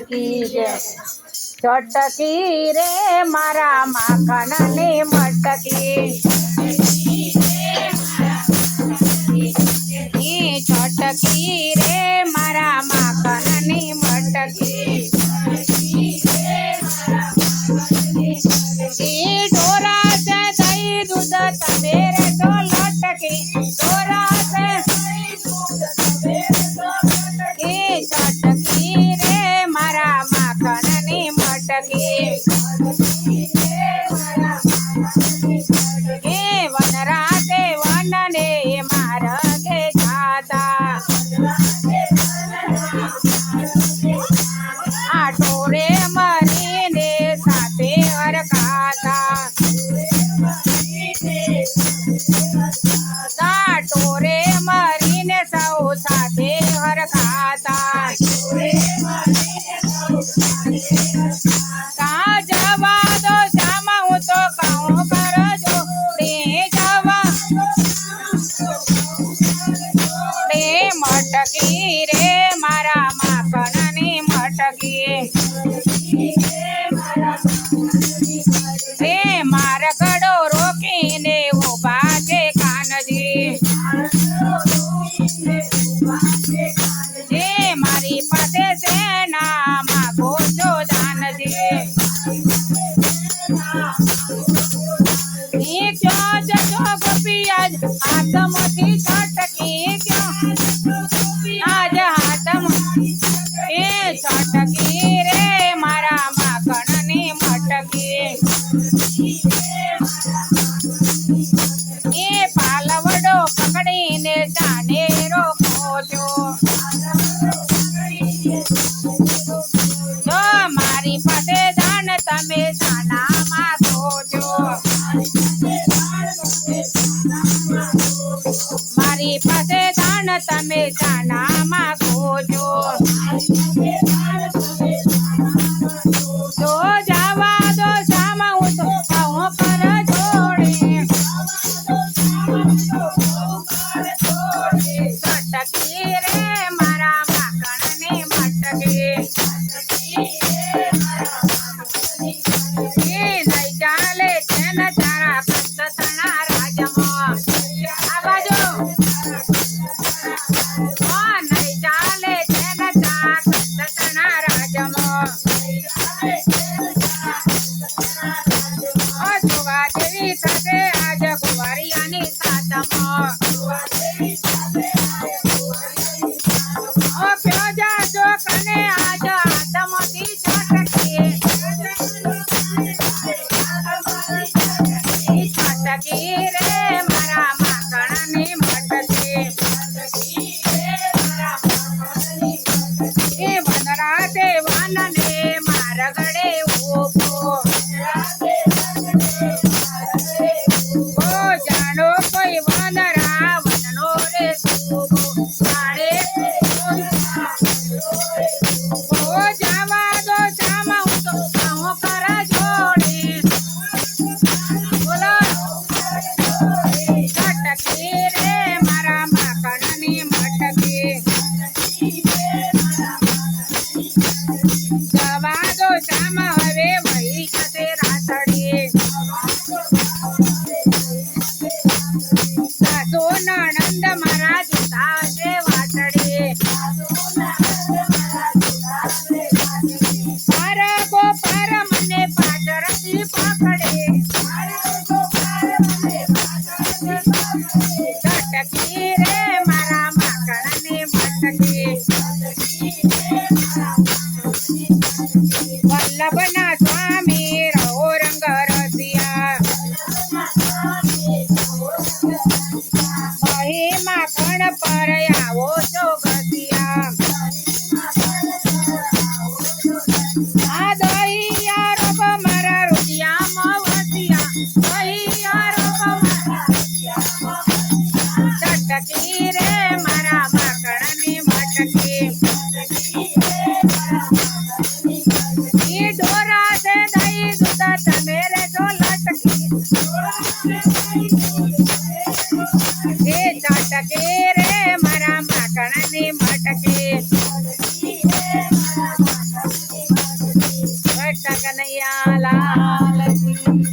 કી જય। ચટકી રે મારા માખણની મટકી, ચટકી રે મારા માખણની મટકી, ઢોરા છે દહીં દૂધ તમે રે તો લટકી, ઢોરા છે ચટકી રે મારા માખણની મટકી, વનરાતે વનને માર્ગે જાતા, આ ટોળે મરીને સાથે હરખાતા, ટોરે મરીને સૌ સાથે હરખાતા, કા જવા દો શ્યામા હું તો કહું કરજો રે જવા રે મટકી રે મારા માખણની મટકી, રે માર્ગડો રોકીને ઉભા છે કાનજી, જે મારી પાસે સેના માગો છો દાનજી, ક્યાં જશો ગોપિયાજ હાથમાંથી છટકી, આજ હાથમાં એ છટકી રે મારા માખણની મટકી, એ પાલવડો પકડીને જાને રોકો છો, જો મારી પાસે દાન તમે સાના માંગો છો, મારી પાસે દાન તમે સાના માંગો છો, તો જવા દો શ્યામા હું તો કહું કર જોડે, ચટકી રે મારા માખણની મટકી, નહીં ચાલે છે ને તારા કંસના રાજમાં, આ બાજુ નહીં ચાલે છે ને તારા કંસના રાજમાં, જોવા જેવી થશે આજ કુંવરિયાની સાતમાં, પ્યો જાજો કને આજ હાથમાંથી છટકી, છટકી રે મારા માખણની મટકી, એ વનરાતે વનને માર્ગડે ઉભો, ઓ જાણો કોઈ વનરા વનનો રે શુભો, જાણે ઓ જવા દો શ્યામા હું તો કહું કર જોડે, બોલો ચટકી રે મારા માખણની મટકી, જવા દો શ્યામા હવે વહી જશે રાતડી, સાસુ નણંદ મારા જુદા છે વાતડી, ગો પર મને પાછળથી પકડે, ચટકી રે મારા માખણની મટકી, વલ્લભના સ્વામી રહો રંગ રસિયા, મહી માખણ પર આવો છો ઘસિયા, આ દહિયા રોગ મારા રુધિયામાં વસિયા, દહિયા રોગ ચટકી રે મારા માખણની મટકી, કનૈયા લાલ કી